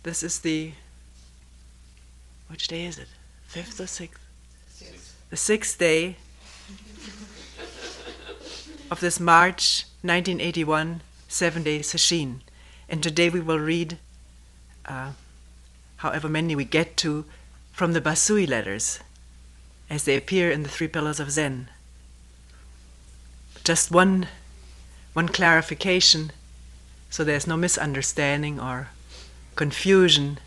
This is the, which day is it? 5th or 6th? The 6th day of this March 1981 7-day sesshin. And today we will read, however many we get to, from the Bassui letters, as they appear in the Three Pillars of Zen. Just one clarification, so there's no misunderstanding or confusion in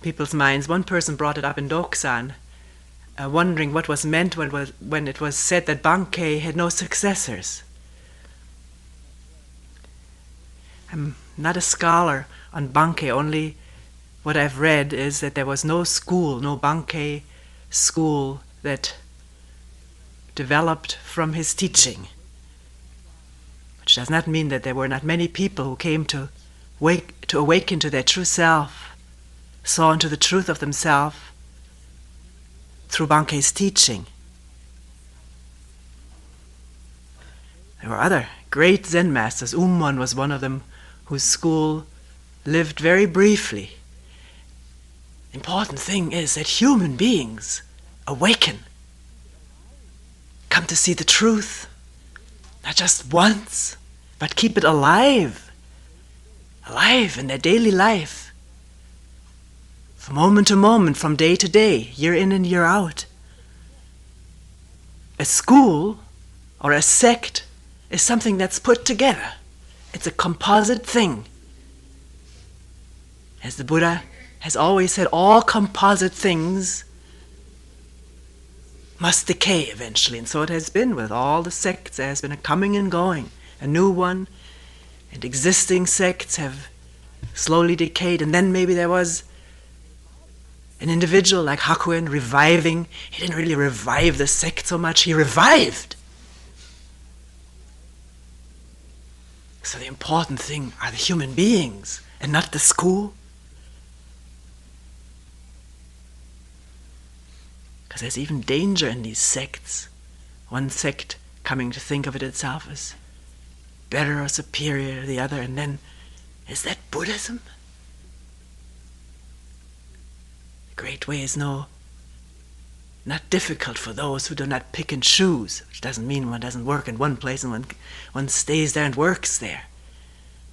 people's minds. One person brought it up in Doksan, wondering what was meant when it was said that Bankei had no successors. I'm not a scholar on Bankei, only what I've read is that there was no school, no Bankei school that developed from his teaching. Which does not mean that there were not many people who came to awaken to their true self, saw into the truth of themselves through Bankei's teaching. There were other great Zen masters. Umon was one of them, whose school lived very briefly. The important thing is that human beings awaken, come to see the truth, not just once, but keep it alive in their daily life, from moment to moment, from day to day, year in and year out. A school or a sect is something that's put together. It's a composite thing. As the Buddha has always said, all composite things must decay eventually. And so it has been with all the sects. There has been a coming and going, a new one, and existing sects have slowly decayed. And then maybe there was an individual like Hakuen reviving. He didn't really revive the sect so much, he revived. So the important thing are the human beings and not the school. Because there's even danger in these sects. One sect coming to think of it itself as better or superior to the other, and then, is that Buddhism? The great way is not difficult for those who do not pick and choose, which doesn't mean one doesn't work in one place and one stays there and works there.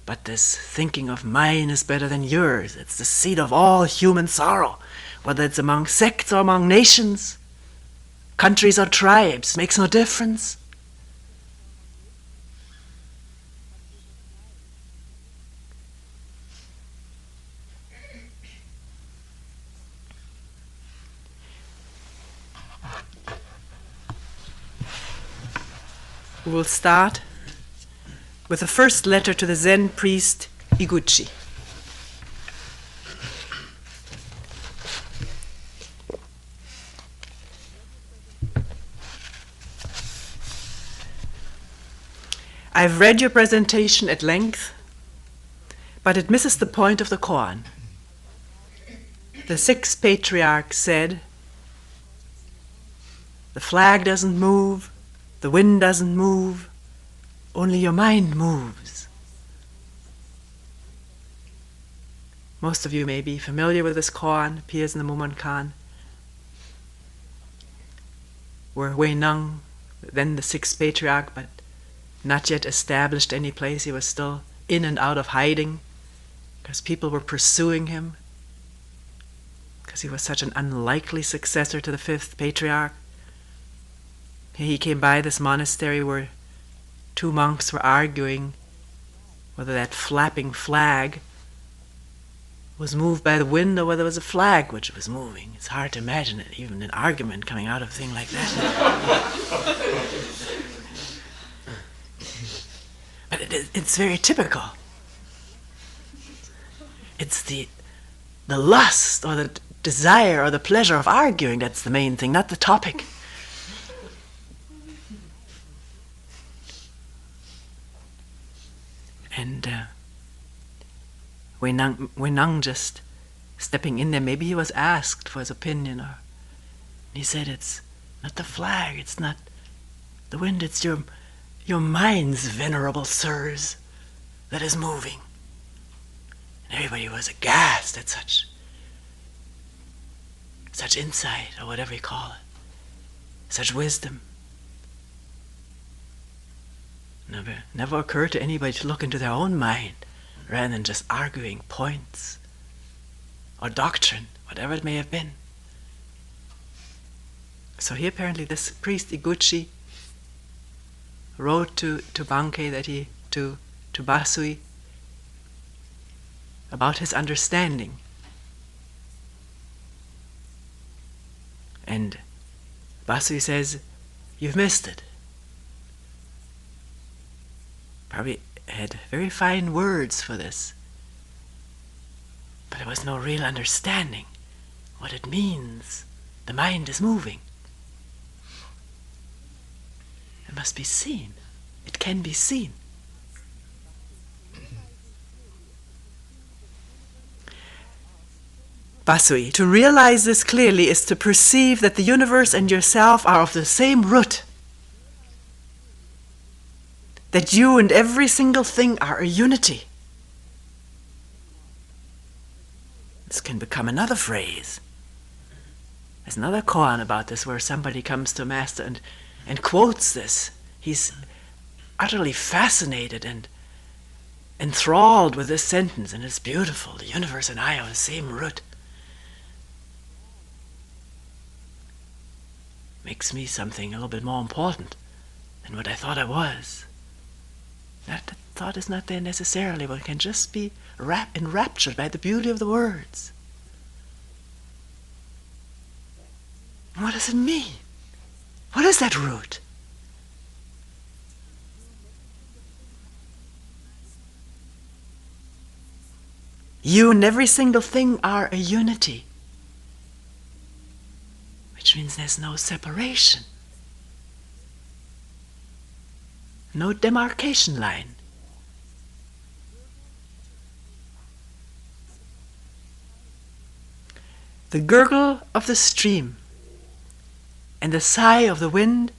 But this thinking of mine is better than yours, it's the seed of all human sorrow, whether it's among sects or among nations, countries or tribes, makes no difference. We will start with the first letter to the Zen priest Iguchi. I've read your presentation at length, but it misses the point of the koan. The sixth patriarch said, the flag doesn't move, the wind doesn't move, only your mind moves. Most of you may be familiar with this koan, appears in the Mumonkan, where Wei Nung, then the sixth patriarch, but not yet established any place, he was still in and out of hiding, because people were pursuing him, because he was such an unlikely successor to the fifth patriarch. He came by this monastery where two monks were arguing whether that flapping flag was moved by the wind or whether it was a flag which was moving. It's hard to imagine it, even an argument coming out of a thing like that. But it's very typical. It's the lust or the desire or the pleasure of arguing that's the main thing, not the topic. And Wenang just stepping in there, maybe he was asked for his opinion, or he said, it's not the flag, it's not the wind, it's your minds, venerable sirs, that is moving. Everybody was aghast at such insight, or whatever you call it, such wisdom. Never occurred to anybody to look into their own mind rather than just arguing points or doctrine, whatever it may have been. So he apparently, this priest Iguchi, wrote to Bankei to Bassui about his understanding. And Bassui says, "You've missed it." Probably had very fine words for this, but there was no real understanding what it means. The mind is moving. It must be seen. It can be seen. Bassui, to realize this clearly is to perceive that the universe and yourself are of the same root. That you and every single thing are a unity. This can become another phrase. There's another koan about this where somebody comes to a master and quotes this. He's utterly fascinated and enthralled with this sentence, and it's beautiful. The universe and I are the same root. Makes me something a little bit more important than what I thought I was. That thought is not there necessarily, but can just be enraptured by the beauty of the words. What does it mean? What is that root? You and every single thing are a unity, which means there's no separation, no demarcation line. The gurgle of the stream and the sigh of the wind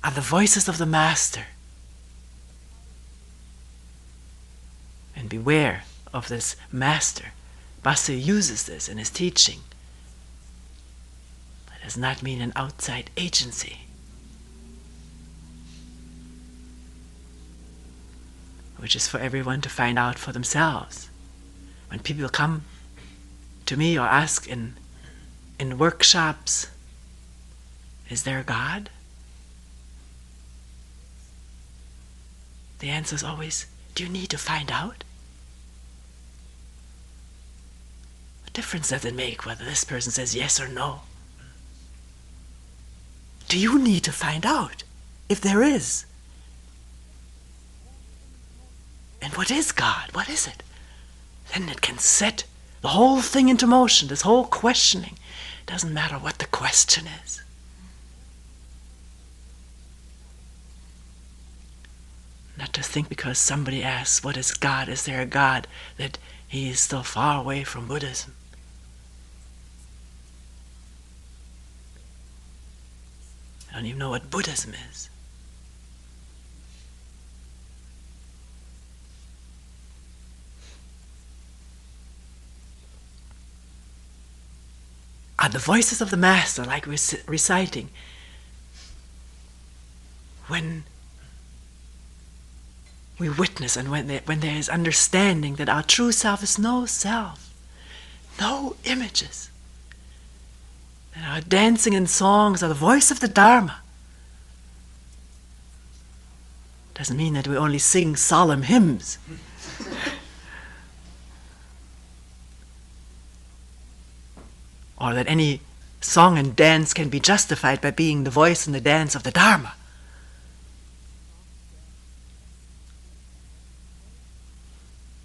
are the voices of the Master. And beware of this Master. Bassui uses this in his teaching. That does not mean an outside agency, which is for everyone to find out for themselves. When people come to me or ask in workshops, is there a God? The answer is always, do you need to find out? What difference does it make whether this person says yes or no? Do you need to find out if there is? And what is God? What is it? Then it can set the whole thing into motion, this whole questioning. Doesn't matter what the question is. Not to think because somebody asks, what is God? Is there a God? That he is still far away from Buddhism. I don't even know what Buddhism is. Are the voices of the Master, like we're reciting, when we witness and when there is understanding that our true self is no self, no images, that our dancing and songs are the voice of the Dharma. Doesn't mean that we only sing solemn hymns. Or that any song and dance can be justified by being the voice and the dance of the Dharma.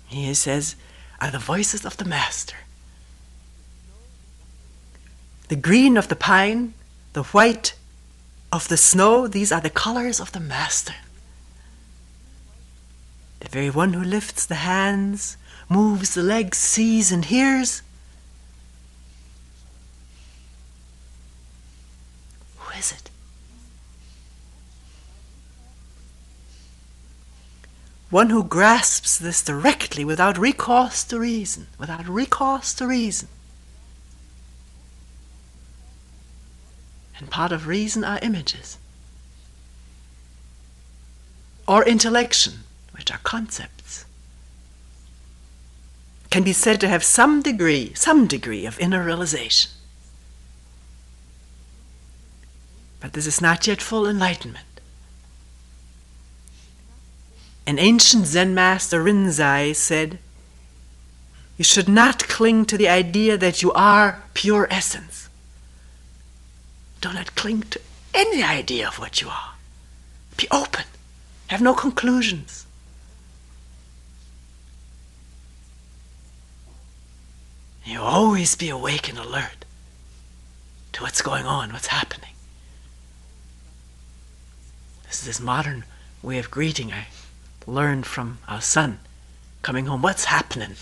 He says, are the voices of the Master. The green of the pine, the white of the snow, these are the colors of the Master. The very one who lifts the hands, moves the legs, sees and hears. Who is it? one who grasps this directly without recourse to reason, without recourse to reason. And part of reason are images, or intellection, which are concepts, can be said to have some degree of inner realization. But this is not yet full enlightenment. An ancient Zen master, Rinzai, said, "You should not cling to the idea that you are pure essence. Do not cling to any idea of what you are. Be open. Have no conclusions. You always be awake and alert to what's going on, what's happening." This is this modern way of greeting I learned from our son coming home. "What's happening?"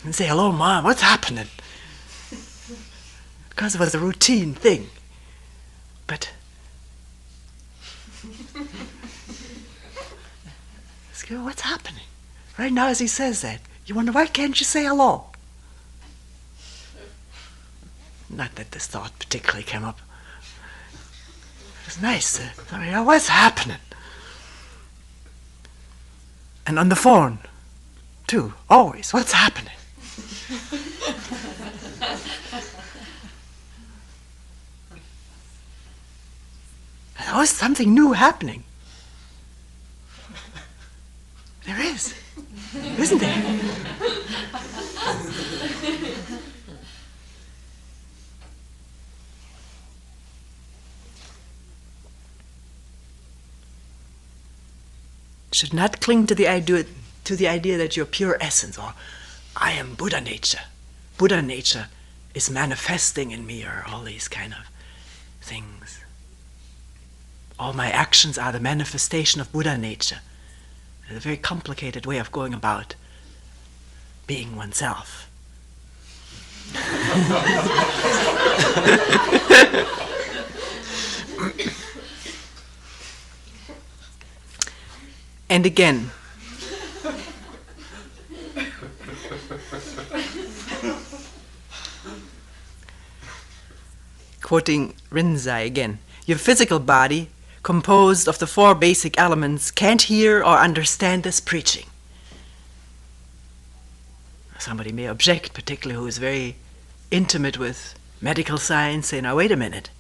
And say, "Hello, Mom, what's happening?" Because it was a routine thing. But what's happening? Right now as he says that, you wonder, why can't you say hello? Not that this thought particularly came up. It was nice. What's happening? And on the phone, too, always, what's happening? There's always something new happening. There is, isn't there? Should not cling to the idea that you're pure essence, or I am Buddha nature. Buddha nature is manifesting in me, or all these kind of things. All my actions are the manifestation of Buddha nature. It's a very complicated way of going about being oneself. And again, quoting Rinzai again, your physical body, composed of the four basic elements, can't hear or understand this preaching. Somebody may object, particularly who is very intimate with medical science, say, now wait a minute,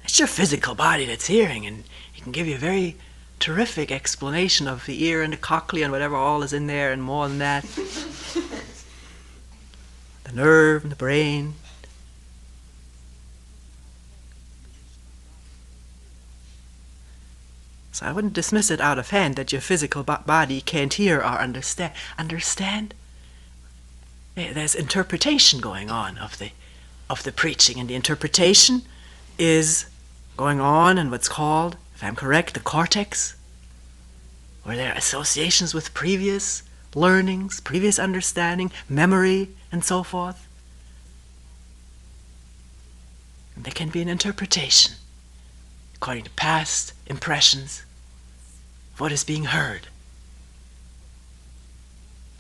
it's your physical body that's hearing, and he can give you a very terrific explanation of the ear and the cochlea and whatever all is in there and more than that. The nerve and the brain. So I wouldn't dismiss it out of hand that your physical body can't hear or understand. Understand? There's interpretation going on of the preaching, and the interpretation is going on in what's called, if I'm correct, the cortex, where there are associations with previous learnings, previous understanding, memory, and so forth. And there can be an interpretation according to past impressions of what is being heard.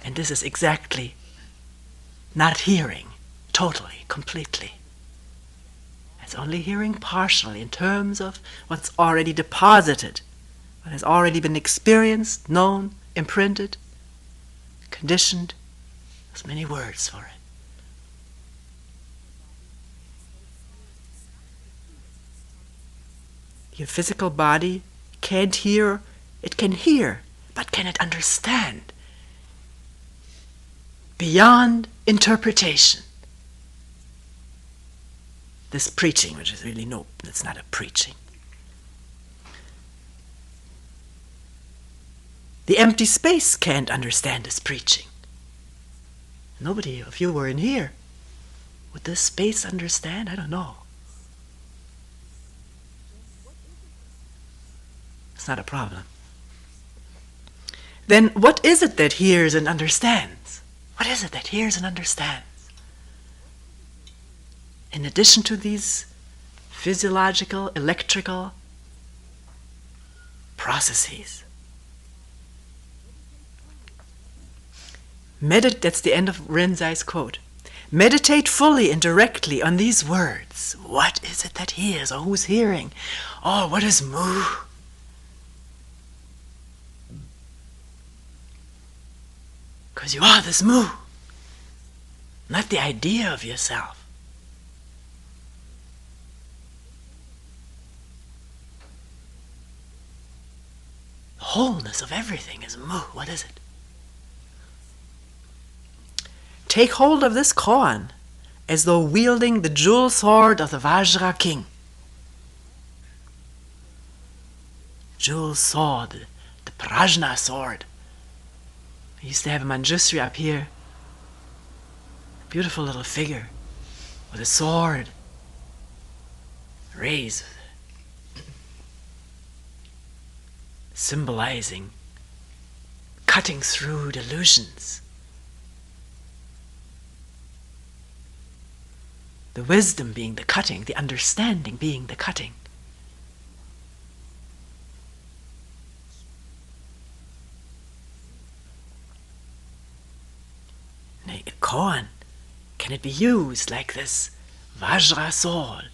And this is exactly not hearing totally, completely. It's only hearing partially in terms of what's already deposited, what has already been experienced, known, imprinted, conditioned. There's many words for it. Your physical body can't hear, it can hear, but can it understand? Beyond interpretation. This preaching, which is really it's not a preaching. The empty space can't understand this preaching. Nobody of you were in here. Would this space understand? I don't know. It's not a problem. Then what is it that hears and understands? What is it that hears and understands? In addition to these physiological, electrical processes, That's the end of Rinzai's quote. Meditate fully and directly on these words. What is it that hears, or who's hearing? Oh, what is mu? Because you are this mu, not the idea of yourself. The wholeness of everything is mu. What is it? Take hold of this koan as though wielding the jewel sword of the Vajra king. Jewel sword, the Prajna sword. I used to have a Manjusri up here. A beautiful little figure with a sword raised, symbolizing cutting through delusions. The wisdom being the cutting, the understanding being the cutting. A koan, can it be used like this Vajra sword?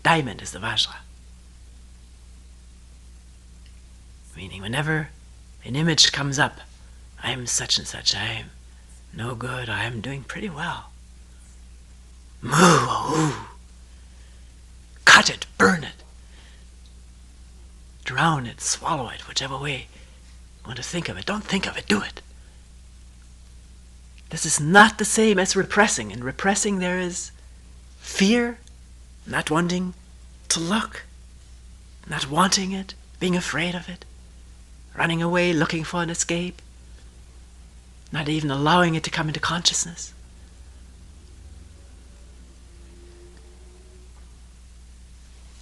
Diamond is the Vajra. Meaning whenever an image comes up, I'm such and such, I'm no good, I'm doing pretty well. Moo, cut it, burn it, drown it, swallow it, whichever way you want to think of it. Don't think of it, do it. This is not the same as repressing. In repressing there is fear, not wanting to look, not wanting it, being afraid of it, running away, looking for an escape, not even allowing it to come into consciousness.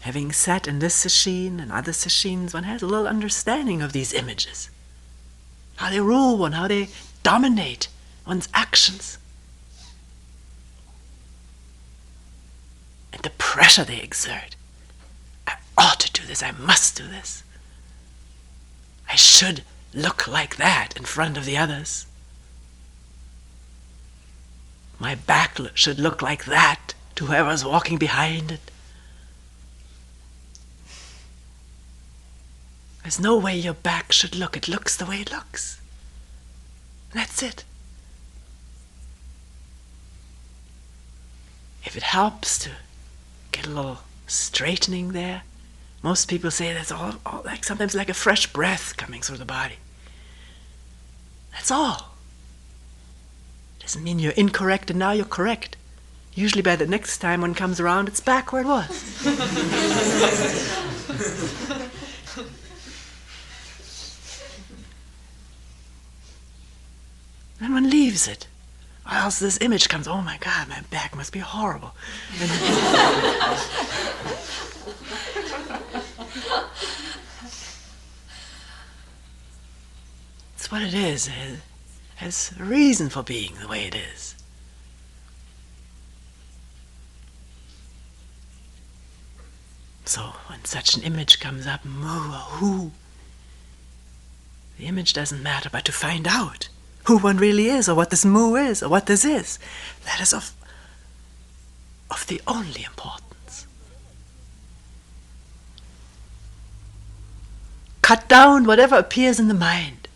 Having sat in this sesshin and other sesshins, one has a little understanding of these images. How they rule one, how they dominate one's actions. And the pressure they exert. I ought to do this, I must do this. I should look like that in front of the others. My back should look like that to whoever's walking behind it. There's no way your back should look. It looks the way it looks. That's it. If it helps to get a little straightening there, most people say that's all like sometimes like a fresh breath coming through the body. That's all. Doesn't mean you're incorrect and now you're correct. Usually by the next time one comes around, it's back where it was. And one leaves it. Or else this image comes, oh my God, my back must be horrible. It's what it is. It has a reason for being the way it is. So when such an image comes up, moo or who, the image doesn't matter, but to find out who one really is, or what this mu is, or what this is, that is of the only importance. Cut down whatever appears in the mind.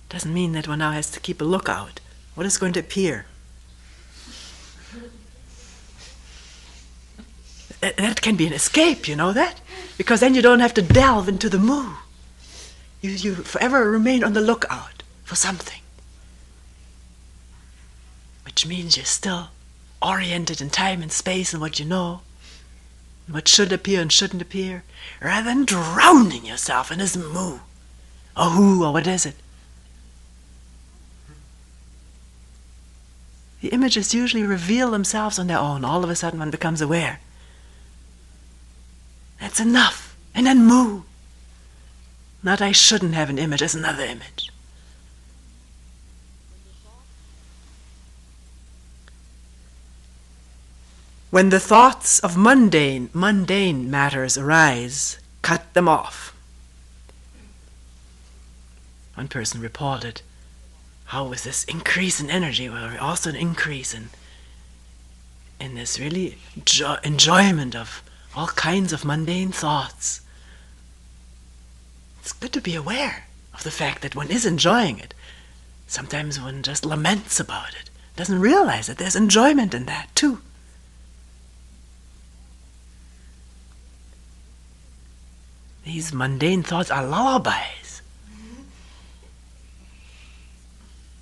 Doesn't mean that one now has to keep a lookout. What is going to appear? That can be an escape, you know that? Because then you don't have to delve into the mu. You forever remain on the lookout for something. Which means you're still oriented in time and space and what you know, and what should appear and shouldn't appear, rather than drowning yourself in this mu, or who, or what is it. The images usually reveal themselves on their own. All of a sudden one becomes aware. That's enough. And then mu. Not I shouldn't have an image, as another image. When the thoughts of mundane matters arise, cut them off. One person reported how with this increase in energy, well, also an increase in this really enjoyment of all kinds of mundane thoughts. It's good to be aware of the fact that one is enjoying it. Sometimes one just laments about it, doesn't realize that there's enjoyment in that too. These mundane thoughts are lullabies.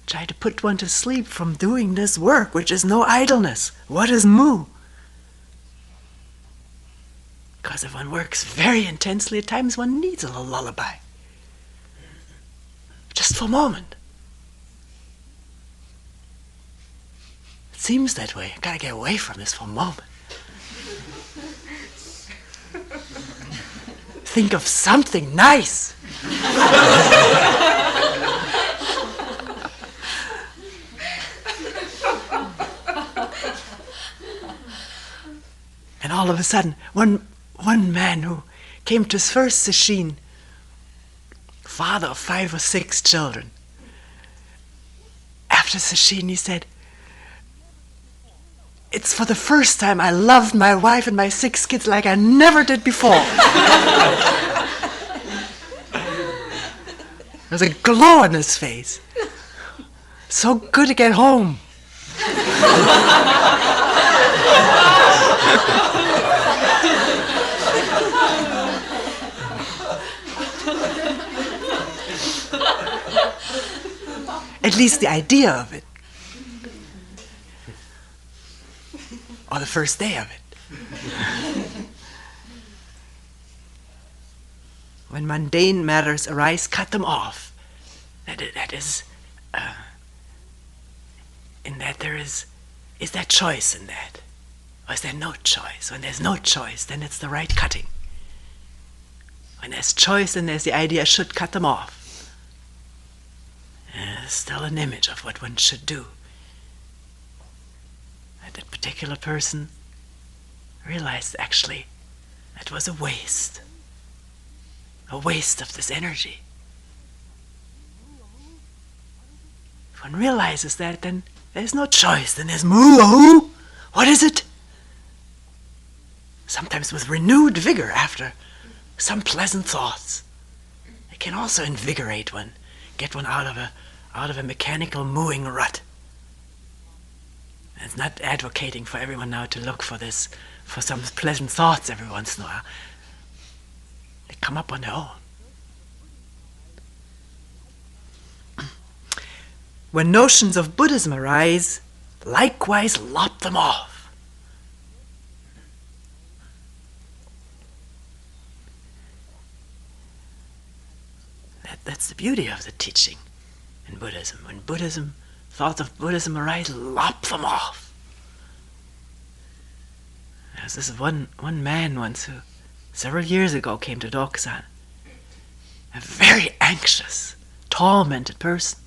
Try to put one to sleep from doing this work, which is no idleness. What is mu? Because if one works very intensely, at times one needs a little lullaby. Just for a moment. It seems that way. I gotta get away from this for a moment. Think of something nice. And all of a sudden, one man who came to his first sesshin, father of 5 or 6 children, after sesshin he said, "It's for the first time I loved my wife and my 6 kids like I never did before." There was a glow on his face. So good to get home. At least the idea of it. Or the first day of it. When mundane matters arise, cut them off. That is, in that there is there choice in that? Or is there no choice? When there's no choice, then it's the right cutting. When there's choice, then there's the idea I should cut them off. There's still an image of what one should do. That particular person realized actually that was a waste of this energy. If one realizes that, then there's no choice, then there's moo. What is it? Sometimes with renewed vigor after some pleasant thoughts. It can also invigorate one, get one out of a mechanical mooing rut. It's not advocating for everyone now to look for some pleasant thoughts every once in a while. They come up on their own. When notions of Buddhism arise, likewise lop them off. That's the beauty of the teaching in Buddhism. When thoughts of Buddhism arise, lop them off. There's this one man once who, several years ago, came to Dokusan. A very anxious, tormented person.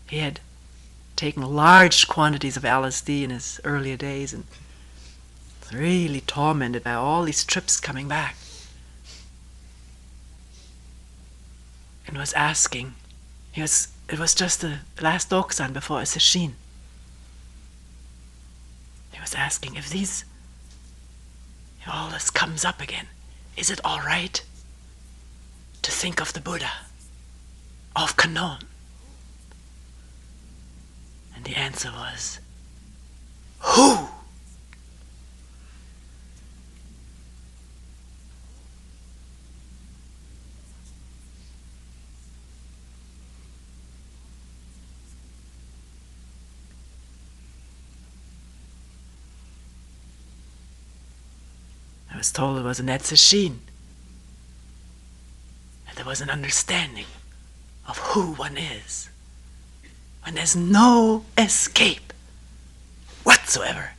He had taken large quantities of LSD in his earlier days and was really tormented by all these trips coming back. And was asking, it was just the last Dokusan before a sesshin. He was asking, if all this comes up again, is it all right to think of the Buddha, of Kanon? And the answer was, who? I was told it was an sesshin, that there was an understanding of who one is, when there's no escape whatsoever.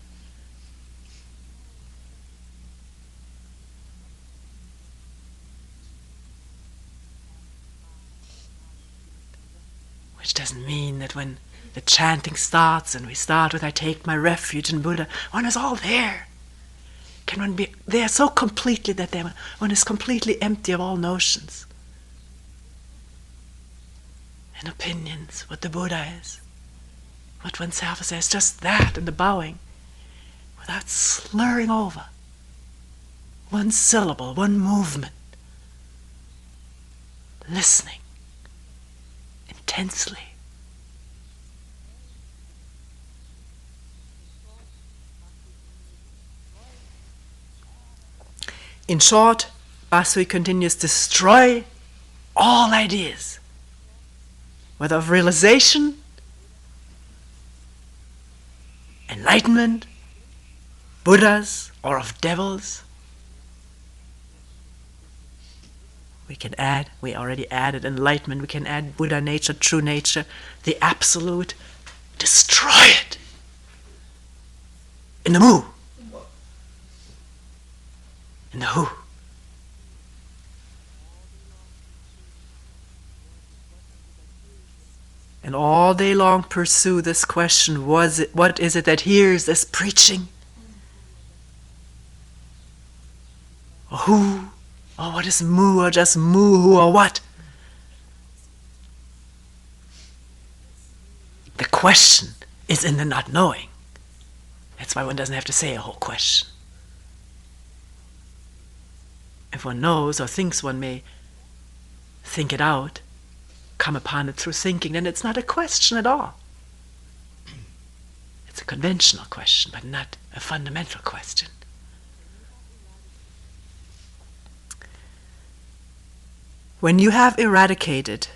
Which doesn't mean that when the chanting starts and we start with I take my refuge in Buddha, one is all there. Can one be there so completely that one is completely empty of all notions? and opinions, what the Buddha is, what oneself is. There's just that in the bowing, without slurring over. One syllable, one movement. Listening intensely. In short, Bassui continues, destroy all ideas, whether of realization, enlightenment, Buddhas, or of devils. We already added enlightenment, we can add Buddha nature, true nature, the absolute. Destroy it in the mu, in the who. And all day long pursue this question, what is it that hears this preaching? Or who? Or what is mu, or just mu, or what? The question is in the not knowing. That's why one doesn't have to say a whole question. If one knows or thinks one may think it out, come upon it through thinking, then it's not a question at all. It's a conventional question, but not a fundamental question. When you have eradicated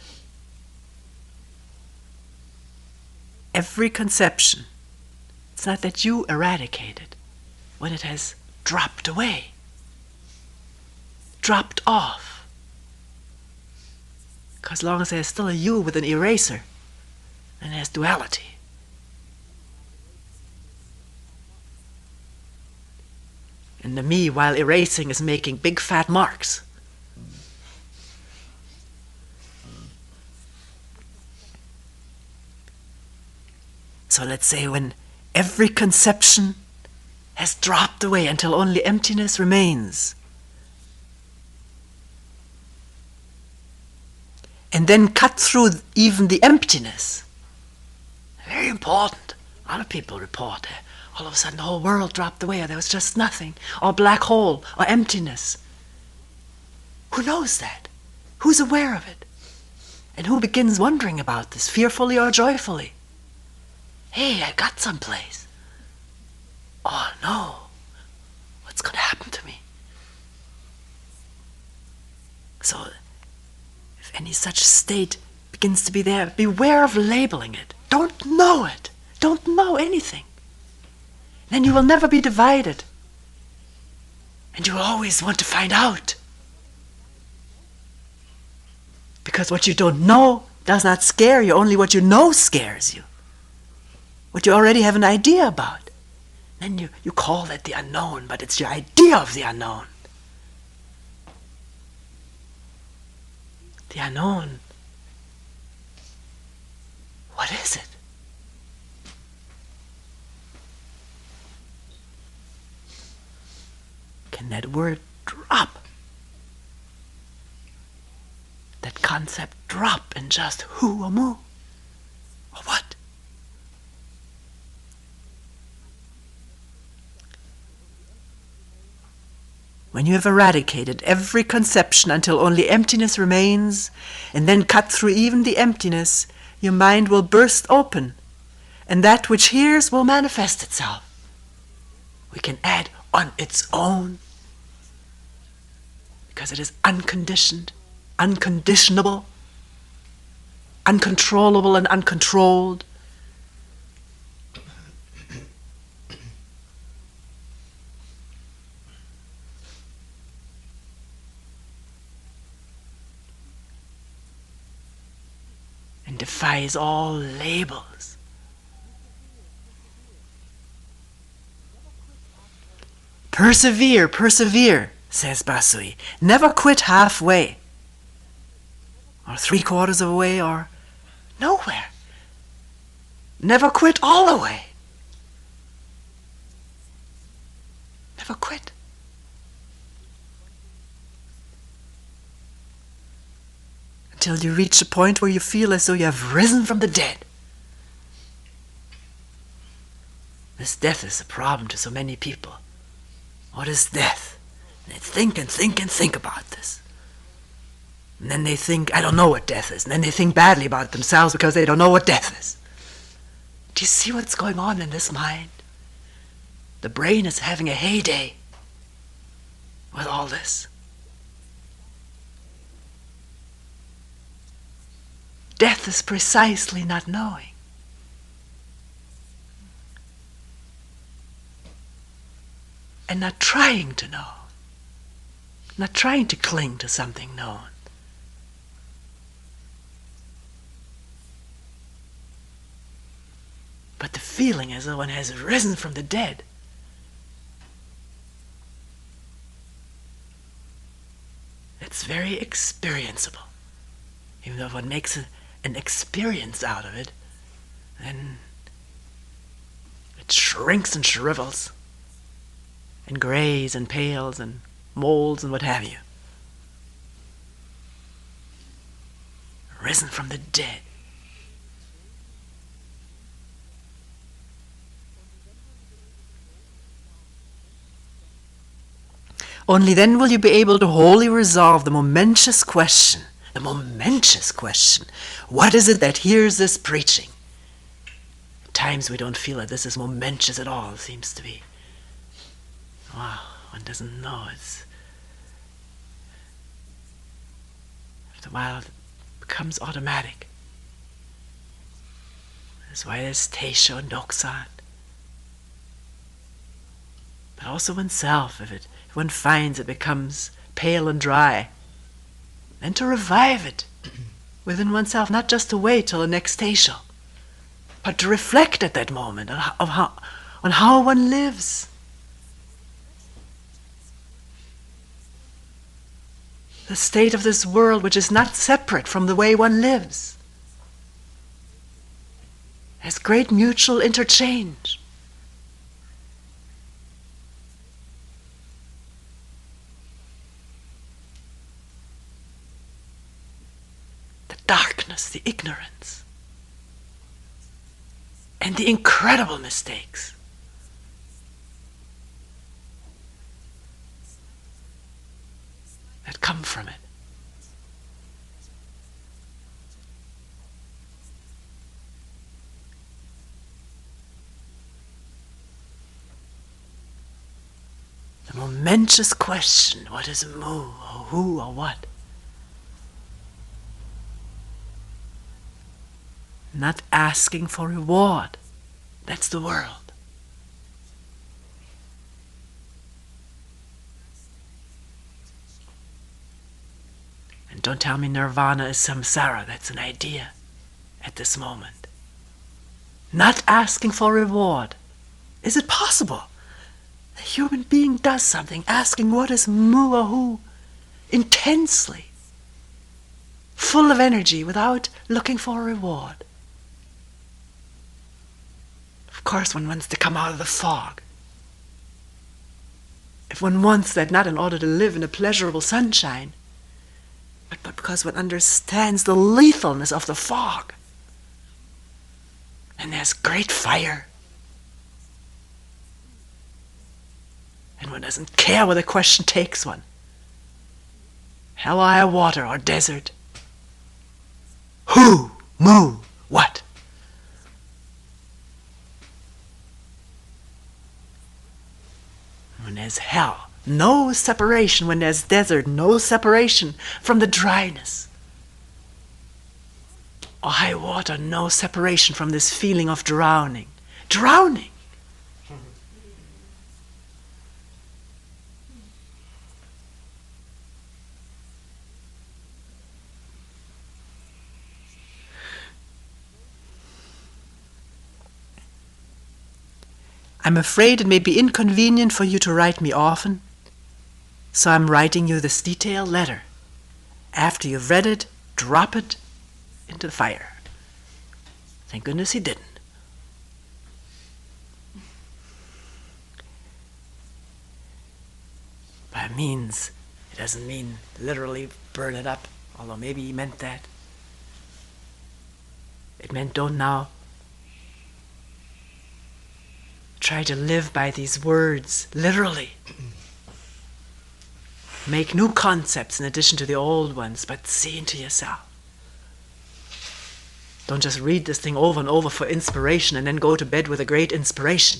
every conception, it's not that you eradicate it, when it has dropped away, dropped off. Because as long as there's still a you with an eraser, then there's duality. And the me, while erasing, is making big fat marks. So let's say when every conception has dropped away until only emptiness remains, and then cut through even the emptiness. Very important. A lot of people report that all of a sudden the whole world dropped away, or there was just nothing, or black hole, or emptiness. Who knows that? Who's aware of it? And who begins wondering about this, fearfully or joyfully? Hey, I got someplace. Oh no, what's going to happen to me? So, if any such state begins to be there, beware of labeling it. Don't know it. Don't know anything. Then you will never be divided. And you will always want to find out. Because what you don't know does not scare you, only what you know scares you. What you already have an idea about. Then you call that the unknown, but it's your idea of the unknown. The unknown. What is it? Can that word drop? That concept drop in just who or mu? Or what? When you have eradicated every conception until only emptiness remains, and then cut through even the emptiness, your mind will burst open, and that which hears will manifest itself. We can add on its own, because it is unconditioned, unconditionable, uncontrollable and uncontrolled. And defies all labels. Persevere, persevere, says Bassui. Never quit halfway, or 3/4 of a way, or nowhere. Never quit all the way. Never quit. till you reach a point where you feel as though you have risen from the dead. This death is a problem to so many people. What is death? And they think and think and think about this. And then they think, I don't know what death is. And then they think badly about themselves because they don't know what death is. Do you see what's going on in this mind? The brain is having a heyday with all this. Death is precisely not knowing. And not trying to know. Not trying to cling to something known. But the feeling as though one has risen from the dead. It's very experienceable. Even though if one makes an experience out of it, then it shrinks and shrivels, and grays and pales and molds and what have you. Risen from the dead. Only then will you be able to wholly resolve the momentous question. The momentous question. What is it that hears this preaching? At times we don't feel that this is momentous at all, it seems to be. Wow, one doesn't know. After a while it becomes automatic. That's why there's Teisho and Doksan. But also oneself, if one finds it becomes pale and dry, then to revive it within oneself, not just to wait till the next Teisho, but to reflect at that moment on how one lives. The state of this world which is not separate from the way one lives. There's great mutual interchange. Darkness, the ignorance, and the incredible mistakes. That come from it. The momentous question, what is mu, or who, or what? Not asking for reward. That's the world. And don't tell me nirvana is samsara. That's an idea at this moment. Not asking for reward. Is it possible? A human being does something, asking what is mu or who, intensely, full of energy, without looking for a reward. Of course, one wants to come out of the fog. If one wants that, not in order to live in a pleasurable sunshine, but because one understands the lethalness of the fog. And there's great fire. And one doesn't care where the question takes one. Hell or high water or desert. Who? Mu? What? When there's hell, no separation. When there's desert, no separation from the dryness. Or high water, no separation from this feeling of drowning. Drowning! I'm afraid it may be inconvenient for you to write me often, so I'm writing you this detailed letter. After you've read it, drop it into the fire. Thank goodness he didn't. By means, it doesn't mean literally burn it up, although maybe he meant that. It meant don't now try to live by these words literally. Make new concepts in addition to the old ones, but see into yourself. Don't just read this thing over and over for inspiration and then go to bed with a great inspiration.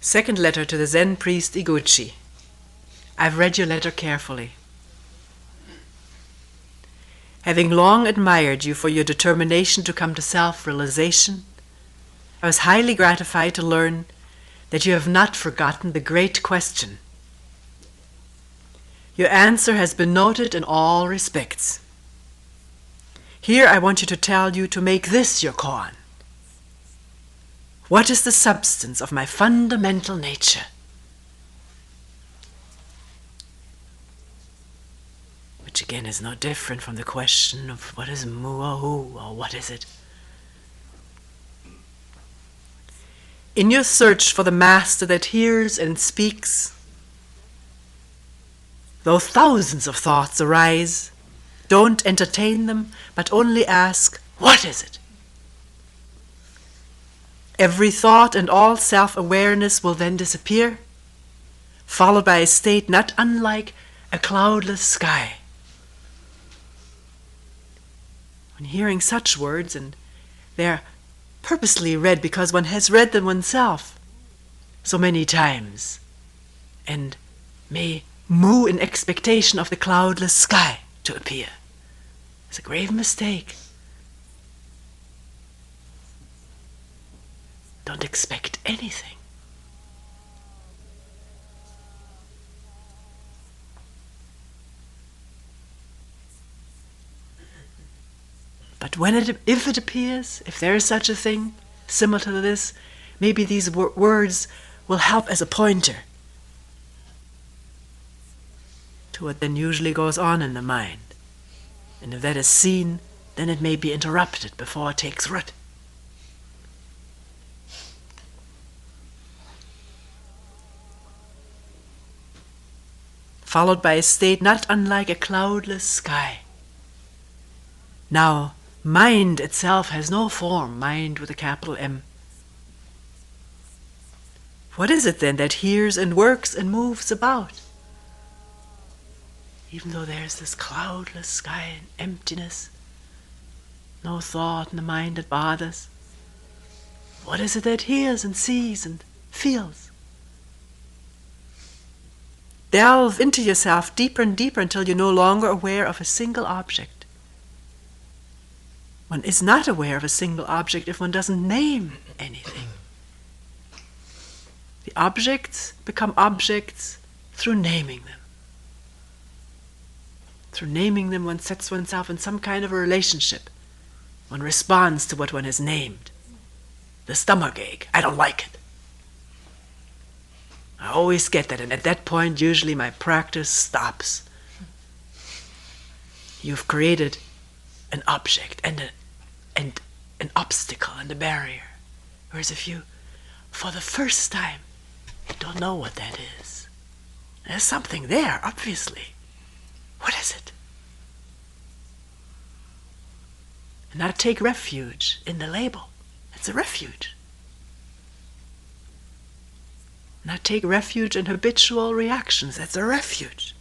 Second letter to the Zen priest Iguchi. I've read your letter carefully. Having long admired you for your determination to come to self-realization, I was highly gratified to learn that you have not forgotten the great question. Your answer has been noted in all respects. Here I want you to tell you to make this your koan. What is the substance of my fundamental nature? Which again is no different from the question of what is mu or hu, or what is it? In your search for the master that hears and speaks, though thousands of thoughts arise, don't entertain them, but only ask, what is it? Every thought and all self-awareness will then disappear, followed by a state not unlike a cloudless sky. When hearing such words, and they're purposely read because one has read them oneself so many times, and may moo in expectation of the cloudless sky to appear. It's a grave mistake. Don't expect anything. But if it appears, if there is such a thing, similar to this, maybe these words will help as a pointer to what then usually goes on in the mind. And if that is seen, then it may be interrupted before it takes root. Followed by a state not unlike a cloudless sky. Now, mind itself has no form, mind with a capital M. What is it then that hears and works and moves about? Even though there's this cloudless sky and emptiness, no thought in the mind that bothers, what is it that hears and sees and feels? Delve into yourself deeper and deeper until you're no longer aware of a single object. One is not aware of a single object if one doesn't name anything. The objects become objects through naming them. Through naming them, one sets oneself in some kind of a relationship. One responds to what one has named. The stomach ache, I don't like it. I always get that, and at that point, usually my practice stops. You've created an object and an obstacle and a barrier. Whereas if you, for the first time, you don't know what that is. There's something there, obviously. What is it? And not take refuge in the label. It's a refuge. Not take refuge in habitual reactions. That's a refuge.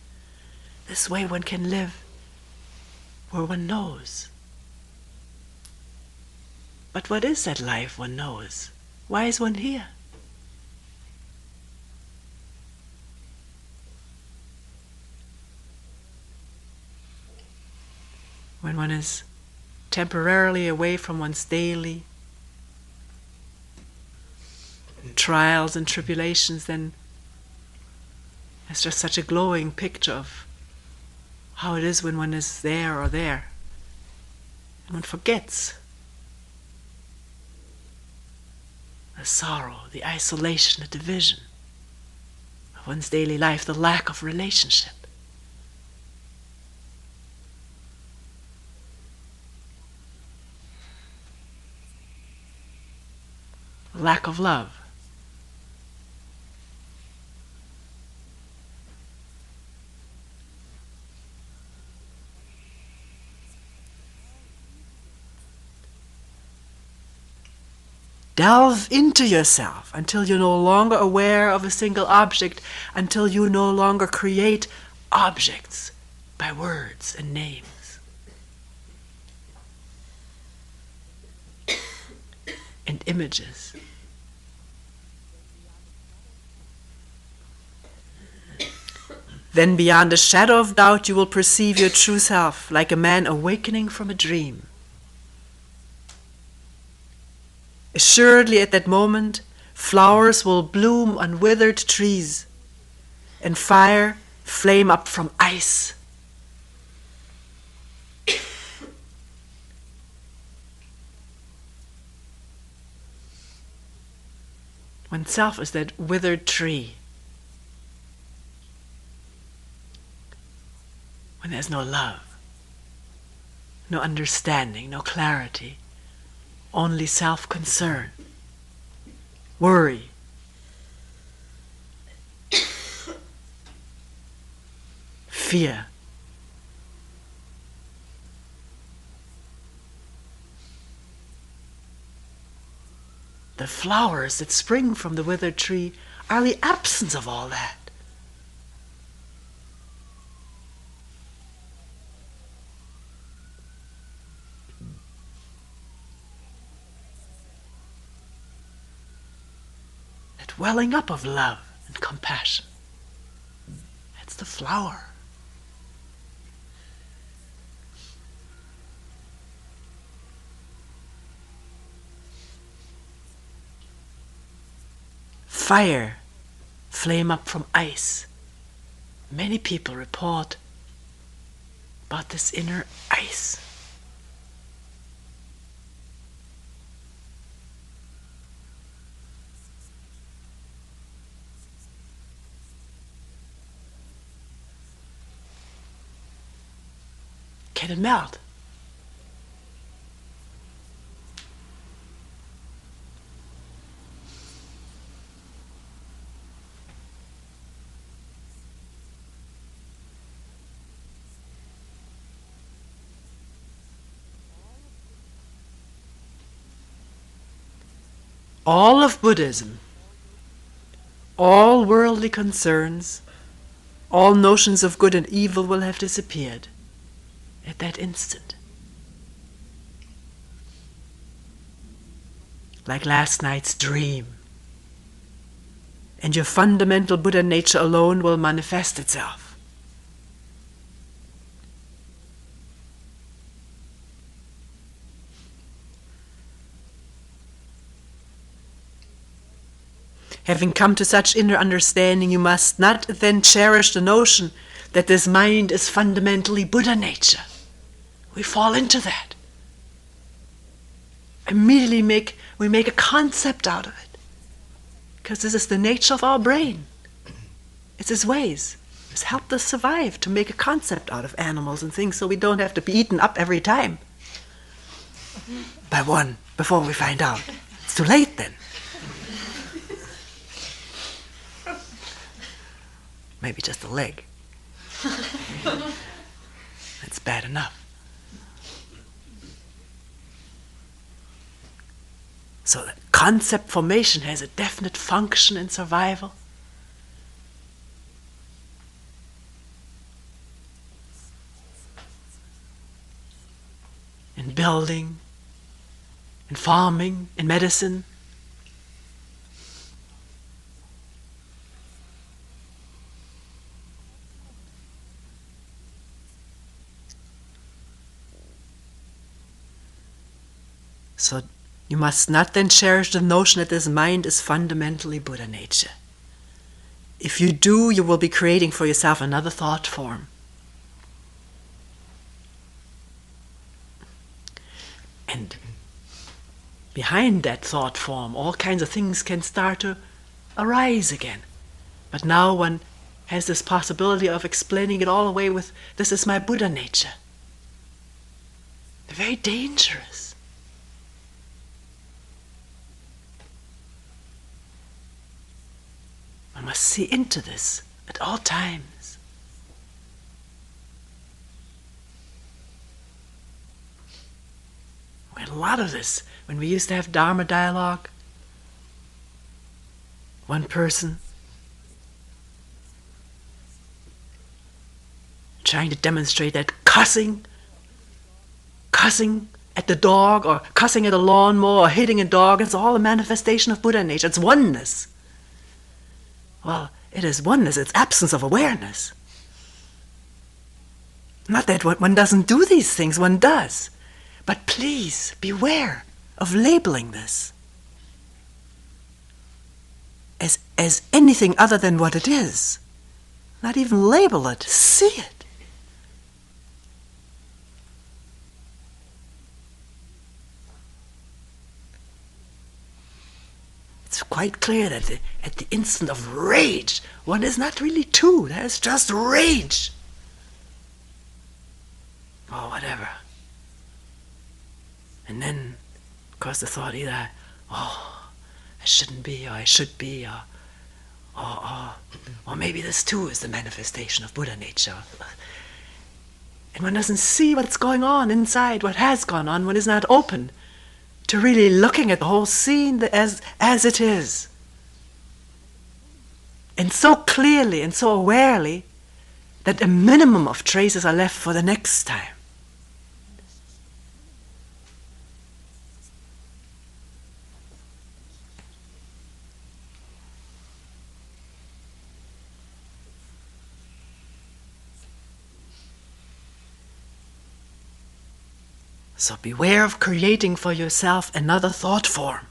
This way one can live where one knows. But what is that life one knows? Why is one here? When one is temporarily away from one's daily trials and tribulations, then it's just such a glowing picture of how it is when one is there or there. And one forgets. the sorrow, the isolation, the division of one's daily life, the lack of relationship. The lack of love. Delve into yourself until you're no longer aware of a single object, until you no longer create objects by words and names and images. Then beyond the shadow of doubt you will perceive your true self like a man awakening from a dream. Assuredly at that moment, flowers will bloom on withered trees, and fire flame up from ice. Oneself is that withered tree. When there's no love, no understanding, no clarity, only self-concern, worry, fear. The flowers that spring from the withered tree are the absence of all that. That welling up of love and compassion. That's the flower. Fire, flame up from ice. Many people report about this inner ice. Can it melt? All of Buddhism, all worldly concerns, all notions of good and evil will have disappeared at that instant. Like last night's dream. And your fundamental Buddha nature alone will manifest itself. Having come to such inner understanding, you must not then cherish the notion that this mind is fundamentally Buddha nature. We fall into that. Immediately we make a concept out of it. Because this is the nature of our brain. It's his ways. It's helped us survive to make a concept out of animals and things so we don't have to be eaten up every time. By one, before we find out. It's too late then. Maybe just a leg. That's bad enough. So the concept formation has a definite function in survival. In building, in farming, in medicine. So you must not then cherish the notion that this mind is fundamentally Buddha nature. If you do, you will be creating for yourself another thought form. And behind that thought form, all kinds of things can start to arise again. But now one has this possibility of explaining it all away with, this is my Buddha nature. They're very dangerous. One must see into this at all times. We had a lot of this when we used to have Dharma dialogue. One person trying to demonstrate that cussing at the dog or cussing at a lawnmower or hitting a dog, it's all a manifestation of Buddha nature. It's oneness. Well, it is oneness, it's absence of awareness. Not that one doesn't do these things, one does. But please beware of labeling this as anything other than what it is. Not even label it, see it. It's quite clear that at the instant of rage, one is not really two, that is just rage. Or whatever. And then, of course, the thought either, oh, I shouldn't be, or I should be, or maybe this too is the manifestation of Buddha nature. And one doesn't see what's going on inside, what has gone on, one is not open to really looking at the whole scene as it is. And so clearly and so awarely that a minimum of traces are left for the next time. So beware of creating for yourself another thought form.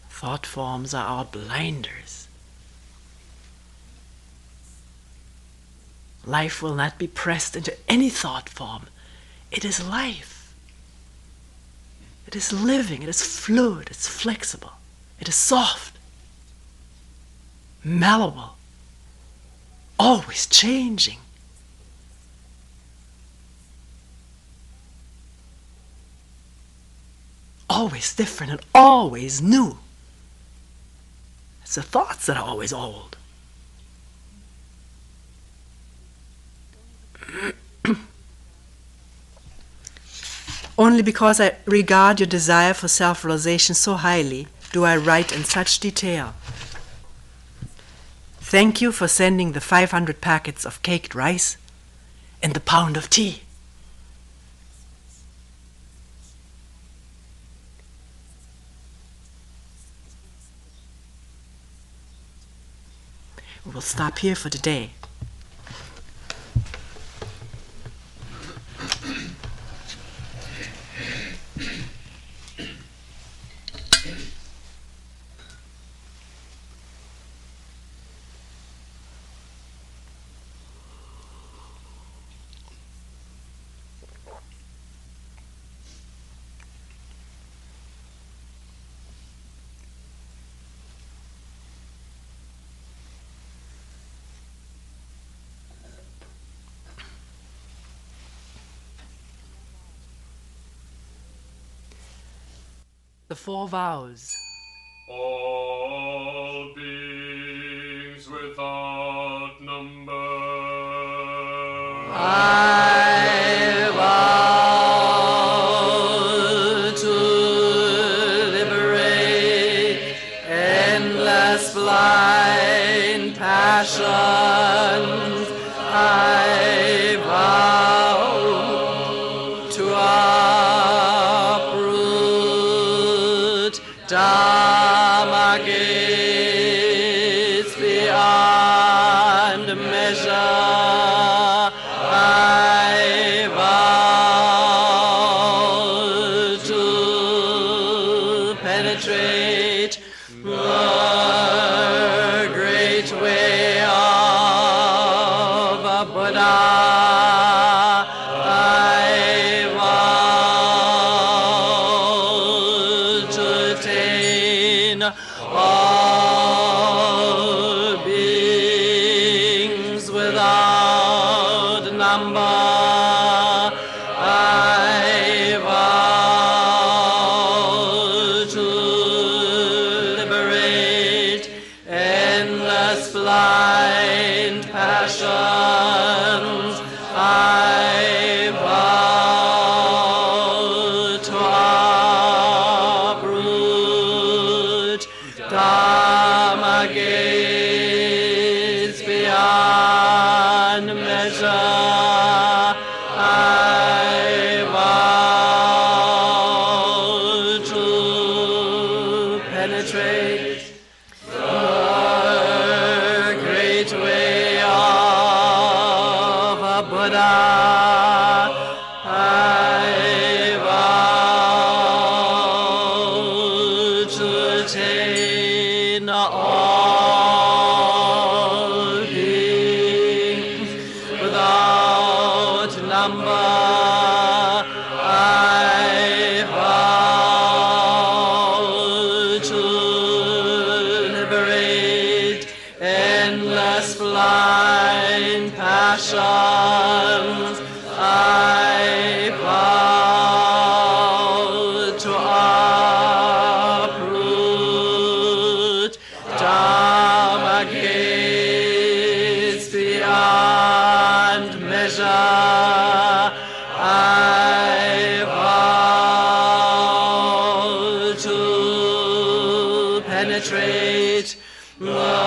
Thought forms are our blinders. Life will not be pressed into any thought form. It is life. It is living, it is fluid, it's flexible, it is soft, malleable, always changing. Always different and always new. It's the thoughts that are always old. Only because I regard your desire for self-realization so highly do I write in such detail. Thank you for sending the 500 packets of caked rice and the pound of tea. We will stop here for today. The 4 vows. All beings without number. I vow to liberate endless blind passions. I vow to uproot Dharma gates beyond measure. I vow to penetrate the great way of Buddha. I vow all beings without number. I vow to liberate endless blind passions. I vow to uproot Dharma gates beyond measure. I vow to penetrate the great way of a Buddha. I vow to attain all beings without number. I vow to liberate endless blind passions. I vow to uproot Dharma gates beyond measure. I vow to penetrate the